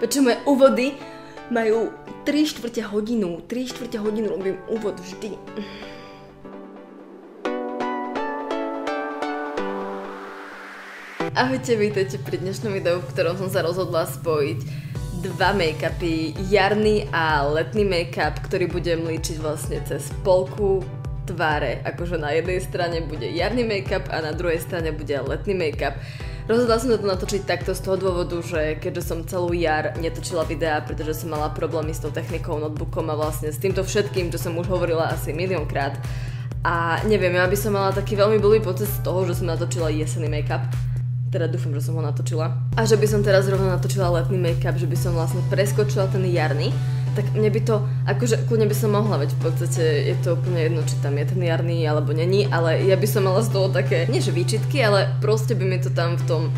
Prečo moje úvody majú 3/4 hodinu. 3/4 hodinu robím úvod vždy. Ahojte, vítajte pri dnešnom videu, v ktorom som sa rozhodla spojiť dva make-upy, jarný a letný make-up, ktorý budem líčiť vlastne cez polku tváre. Akože na jednej strane bude jarný make-up a na druhej strane bude letný make-up. Rozhodla som to natočiť takto z toho dôvodu, že keďže som celú jar netočila videá, pretože som mala problémy s tou technikou, notebookom a vlastne s týmto všetkým, čo som už hovorila asi miliónkrát. A neviem, ja by som mala taký veľmi blbý pocit z toho, že som natočila jesenný make-up. Teda dúfam, že som ho natočila. A že by som teraz rovno natočila letný make-up, že by som vlastne preskočila ten jarný. Tak mne by to, akože kľudne by som mohla, veď v podstate je to úplne jedno, či tam je ten jarný alebo není, ale ja by som mala z toho také, nie že výčitky, ale proste by mi to tam v tom,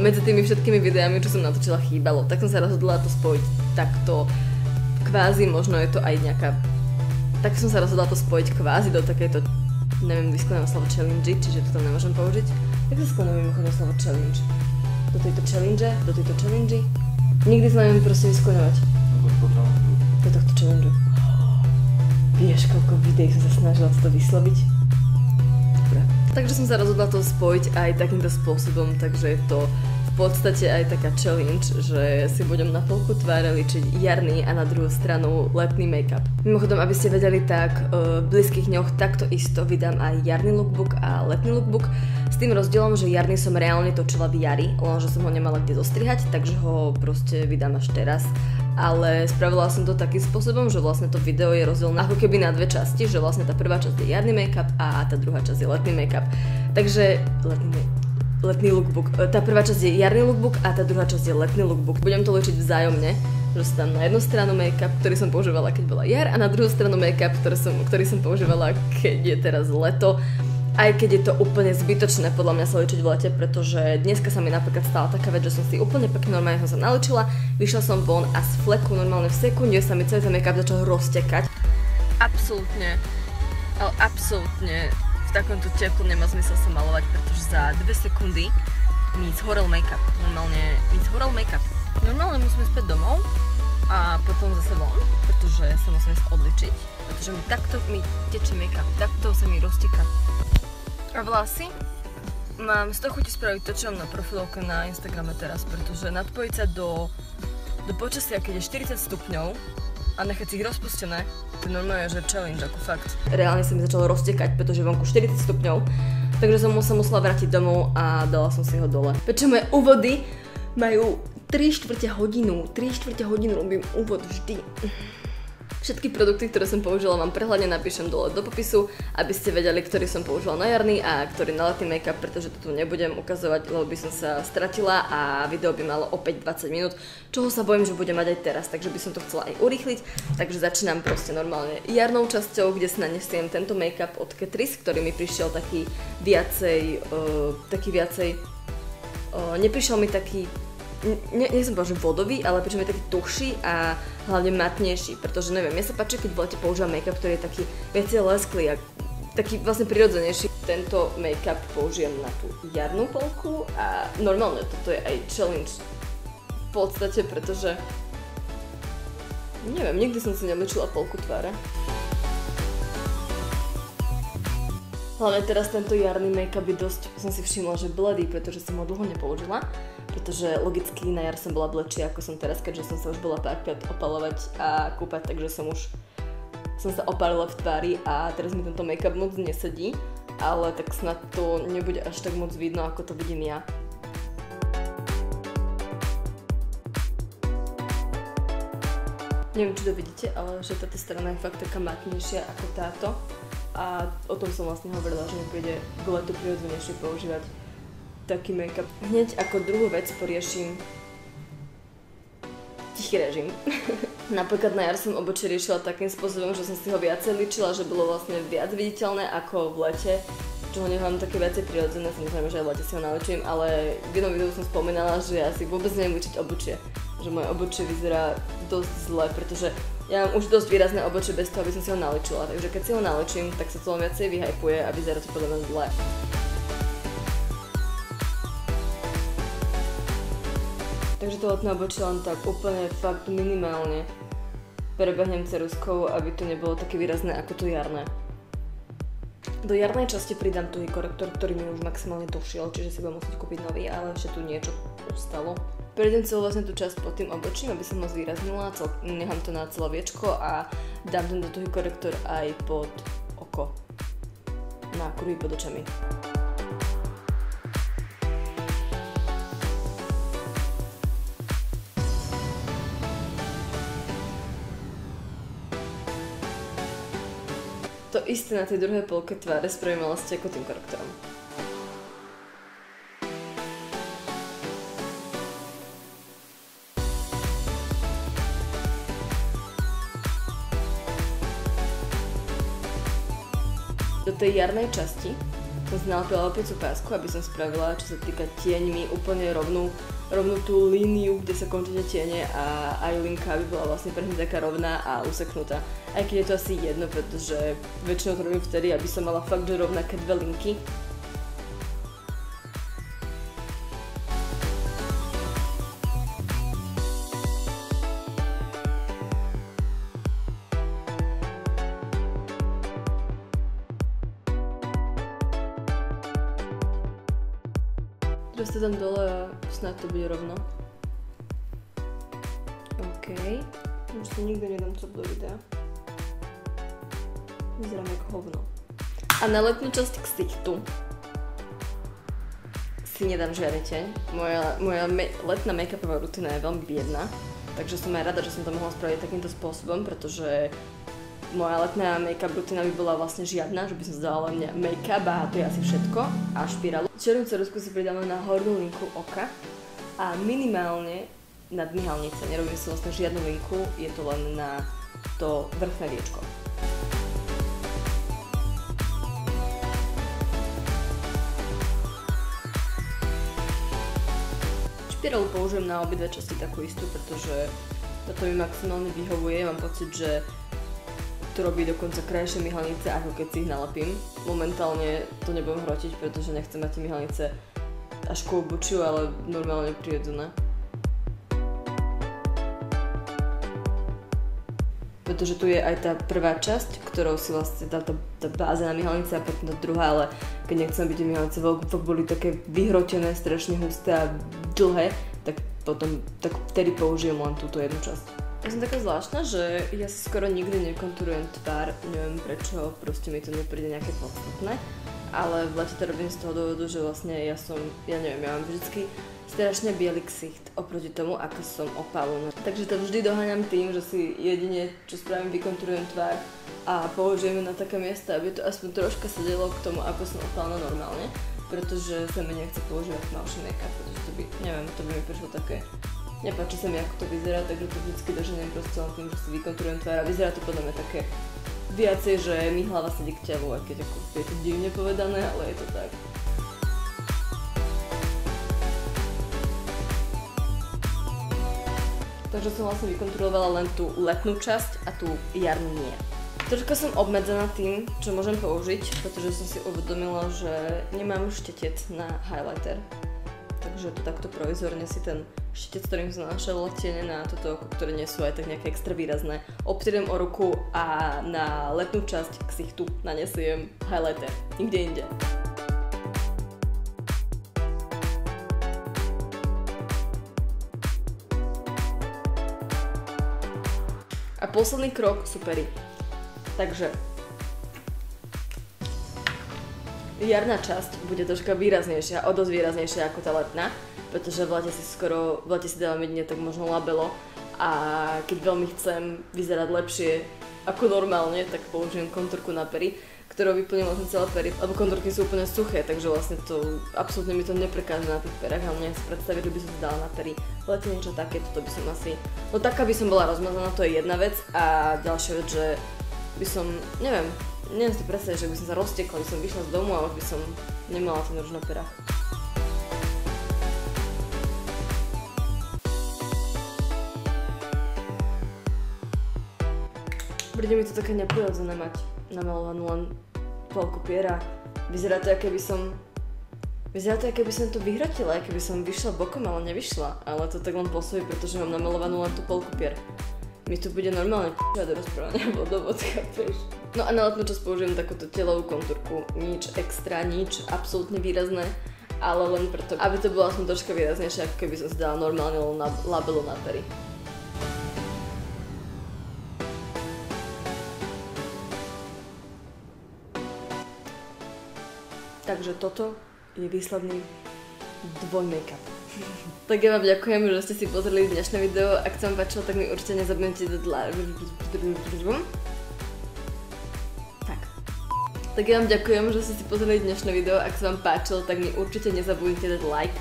medzi tými všetkými videami, čo som natočila, chýbalo. Tak som sa rozhodla to spojiť takto kvázi, možno je to aj nejaká, tak som sa rozhodla to spojiť kvázi do takejto, neviem, vyskladám slovo challenge, čiže to tam nemôžem použiť. Jak sa skladám mimochodom slovo challenge? Do tejto challenge? Nikdy sa neviem proste vyskladávať. Do tohto challenge. Vieš, koľko videí som sa snažila to vysloviť? Dobre. Takže som sa rozhodla to spojiť aj takýmto spôsobom, takže je to v podstate aj taká challenge, že si budem na polku tváre líčiť jarný a na druhú stranu letný make-up. Mimochodom, aby ste vedeli, tak v blízkych dňoch takto isto vydám aj jarný lookbook a letný lookbook. S tým rozdielom, že jarný som reálne točila v jari, lenže som ho nemala kde zostrihať, takže ho proste vydám až teraz. Ale spravila som to takým spôsobom, že vlastne to video je rozdelené ako keby na dve časti, že vlastne tá prvá časť je jarný make-up a tá druhá časť je letný make-up. Takže letný lookbook. Tá prvá časť je jarný lookbook a tá druhá časť je letný lookbook. Budem to líčiť vzájomne, že si tam na jednu stranu make-up, ktorý som používala, keď bola jar, a na druhú stranu make-up, ktorý som používala, keď je teraz leto. Aj keď je to úplne zbytočné podľa mňa sa líčiť v lete, pretože dneska sa mi napríklad stala taká vec, že som si úplne pekne normálne som sa naličila, vyšla som von a z fleku normálne v sekunde sa mi celý ten make-up začal roztekať. Absolútne, ale absolútne v takomto teplu nemá zmysel sa malovať, pretože za 2 sekundy mi zhorel make-up. Normálne musím ísť späť domov a potom zase von, pretože sa musím ísť odličiť, pretože takto mi teče make-up, takto sa mi rozteká. A vlasy? Mám z toho chuti spraviť to, čo mám na profilovke na Instagrame teraz, pretože nadpojiť sa do počasia, keď je 40 stupňov a nechať si ich rozpustené, to je normálne, že challenge, ako fakt. Reálne sa mi začalo roztekať, pretože vonku 40 stupňov, takže som sa musela vrátiť domov a dala som si ho dole. Prečo moje úvody majú 3/4 hodinu. 3/4 hodinu robím úvod vždy. Všetky produkty, ktoré som použila, vám prehľadne napíšem dole do popisu, aby ste vedeli, ktorý som použila na jarný a ktorý na letný make-up, pretože to tu nebudem ukazovať, lebo by som sa stratila a video by malo opäť 20 minút, čoho sa bojím, že budem mať aj teraz, takže by som to chcela aj urýchliť. Takže začínam proste normálne jarnou časťou, kde si nanesiem tento make-up od Catrice, ktorý mi prišiel taký viacej, neprišiel mi taký, nechcem povedať, že vodový, ale prišiel mi taký tuhší a hlavne matnejší, pretože neviem, mne sa páči, keď v lete používam make-up, ktorý je taký viacej lesklý a taký vlastne prirodzenejší. Tento make-up použijem na tú jarnú polku a normálne toto je aj challenge v podstate, pretože neviem, nikdy som si neličila polku tváre. Hlavne teraz tento jarný make-up je dosť, som si všimla, že bledý, pretože som ho dlho nepoužila. Pretože logicky na jar som bola bledšia, ako som teraz, keďže som sa už bola párkrát opalovať a kúpať, takže som sa opálila v tvári a teraz mi tento make-up moc nesedí, ale tak snad to nebude až tak moc vidno, ako to vidím ja. Neviem, či to vidíte, ale že táto strana je fakt taká matnejšia ako táto a o tom som vlastne hovorila, že mi príde k letu prirodzenejšie používať taký make-up. Hneď ako druhú vec poriešim tichý režim. Napríklad na jar som obočie riešila takým spôsobom, že som si ho viacej líčila, že bolo vlastne viac viditeľné ako v lete, čo ho nemám také viacej prirodzené, samozrejme, že aj v lete si ho naličím, ale v jednom videu som spomínala, že ja si vôbec neviem líčiť obočie, že moje obočie vyzerá dosť zle, pretože ja mám už dosť výrazné obočie bez toho, aby som si ho naličila, takže keď si ho naličím, tak sa to len viacej vyhypuje a vyzerá to podľa mňa zle. Takže to letné obočie len tak úplne fakt minimálne prebehnem ceruzkou, aby to nebolo také výrazné ako to jarné. Do jarnej časti pridám tuhý korektor, ktorý mi už maximálne došiel, čiže si budem musieť kúpiť nový, ale ešte tu niečo ustalo. Prejdem celú vlastne tú časť pod tým obočím, aby som ho zvýraznila, nechám to na celé viečko a dám tento tuhý korektor aj pod oko, na kruhy pod očami. To isté na tej druhej polke tváre spravím ale s tekutým korektorom. Do tej jarnej časti som si nalepila opäť pásku, aby som spravila, čo sa týka tieňmi, úplne rovnú tú líniu, kde sa končia tiene a aj linka by bola vlastne pre mňa taká rovná a useknutá. Aj keď je to asi jedno, pretože väčšinou to robím vtedy, aby som mala fakt rovnaké dve linky. Teraz to dám dole a snad to bude rovno. OK. Už si nikdy nedám cop do videa. Vyzerám ako hovno. A na letnú časť ksichtu si nedám žiadny tieň. Moja letná make-upová rutina je veľmi biedná, takže som aj rada, že som to mohla spraviť takýmto spôsobom, pretože moja letná make-up rutina by bola vlastne žiadna, že by som zdala len make-up a to je asi všetko a špirálu. Čiernu ceruzku si pridáme na hornú linku oka a minimálne na dmihalnice. Nerobím si vlastne žiadnu linku, je to len na to vrchné viečko. Špirálu použijem na obidve časti takú istú, pretože toto mi maximálne vyhovuje. Mám pocit, že to robí dokonca krajšie myhalnice, ako keď si ich nalepím. Momentálne to nebudem hrotiť, pretože nechcem mať tie myhalnice až ku obočiu, ale normálne prirodzené. Pretože tu je aj tá prvá časť, ktorou si vlastne tá báza na myhalnice a potom tá druhá, ale keď nechcem byť tie myhalnice fakt boli také vyhrotené, strašne husté a dlhé, tak vtedy použijem len túto jednu časť. Ja som taká zvláštna, že ja si skoro nikdy nekonturujem tvár, neviem prečo, proste mi to nepríde nejaké podstatné, ale v lete to robím z toho dôvodu, že vlastne ja mám vždycky strašne biely ksicht oproti tomu, ako som opálená. Takže to vždy doháňam tým, že si jedine, čo spravím, vykonturujem tvár a použijem ju na také miesta, aby to aspoň troška sedelo k tomu, ako som opálená normálne, pretože sa mi nechce používať tmavší make-up, pretože to by mi prišlo také. Nepáči sa mi, ako to vyzerá, takže to vždycky doženiem proste len tým, že si vykonturujem tvár a vyzerá to podľa mňa také viacej, že mi hlava sedí k telu, aj keď je to divne povedané, ale je to tak. Takže som vlastne vykonturovala len tú letnú časť a tú jarnú nie. Troška som obmedzená tým, čo môžem použiť, pretože som si uvedomila, že nemám štetec na highlighter. Takže to takto provizorne si ten štetec, ktorým som nanášala tiene na toto oko, ktoré nie sú aj tak nejaké extra výrazné, obtriem o ruku a na letnú časť ksichtu nanesiem highlighter. Nikde inde. A posledný krok sú pery. Takže jarná časť bude troška výraznejšia, o dosť výraznejšia ako tá letná, pretože v lete si dávam jedine tak možno labelo a keď veľmi chcem vyzerať lepšie ako normálne, tak použijem kontúrku na pery, ktorou vyplním vlastne celé pery, lebo kontúrky sú úplne suché, takže vlastne to absolútne mi to neprekáže na tých perách, ale neviem si predstaviť, že by som to dala na pery. V lete niečo také, toto by som asi, no taká by som bola rozmazaná, to je jedna vec a ďalšia vec, že by som, neviem si predstaviť, že by som sa roztekla, by som vyšla z domu a už by som nemala ten ruž na perách. Príde mi to také neprirodzené mať namalovanú len polku piera. Vyzerá to, aké by som Vyzerá to, keby som to vyhrotila, keby som vyšla bokom, ale nevyšla. Ale to tak len pôsobí, pretože mám namalovanú len tú polku pier. Mi to bude normálne do rozprávania vodovod, chápeš? No a na letnú časť použijem takúto telovú kontúrku. Nič extra, nič absolútne výrazné, ale len preto, aby to bolo aspoň troška výraznejšie, ako keby som si dala normálne len labelu na pery. Takže toto je výsledný dvoj-make-up. Tak ja vám ďakujem, že ste si pozreli dnešné video. Ak sa vám páčilo, tak mi určite nezabudnite dať Tak ja vám ďakujem, že ste si pozreli dnešné video. Ak sa vám páčilo, tak mi určite nezabudnite dať like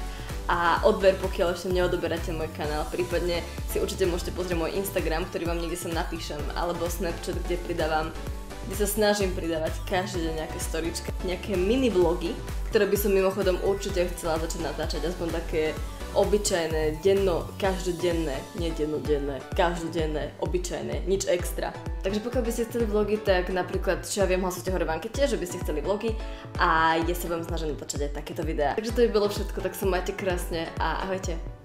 a odber, pokiaľ ešte neodoberáte môj kanál. Prípadne si určite môžete pozrieť môj Instagram, ktorý vám niekde sem napíšem, alebo Snapchat, kde sa snažím pridávať každý deň nejaké storička, nejaké mini vlogy, ktoré by som mimochodom určite chcela začať natáčať, aspoň také obyčajné, každodenné, nie dennodenné, každodenné, obyčajné, nič extra. Takže pokiaľ by ste chceli vlogy, tak napríklad, čo ja viem, hlasujte hore v ankete, že by ste chceli vlogy a ja sa vám snažím natáčať aj takéto videá. Takže to by bolo všetko, tak sa majte krásne a ahojte.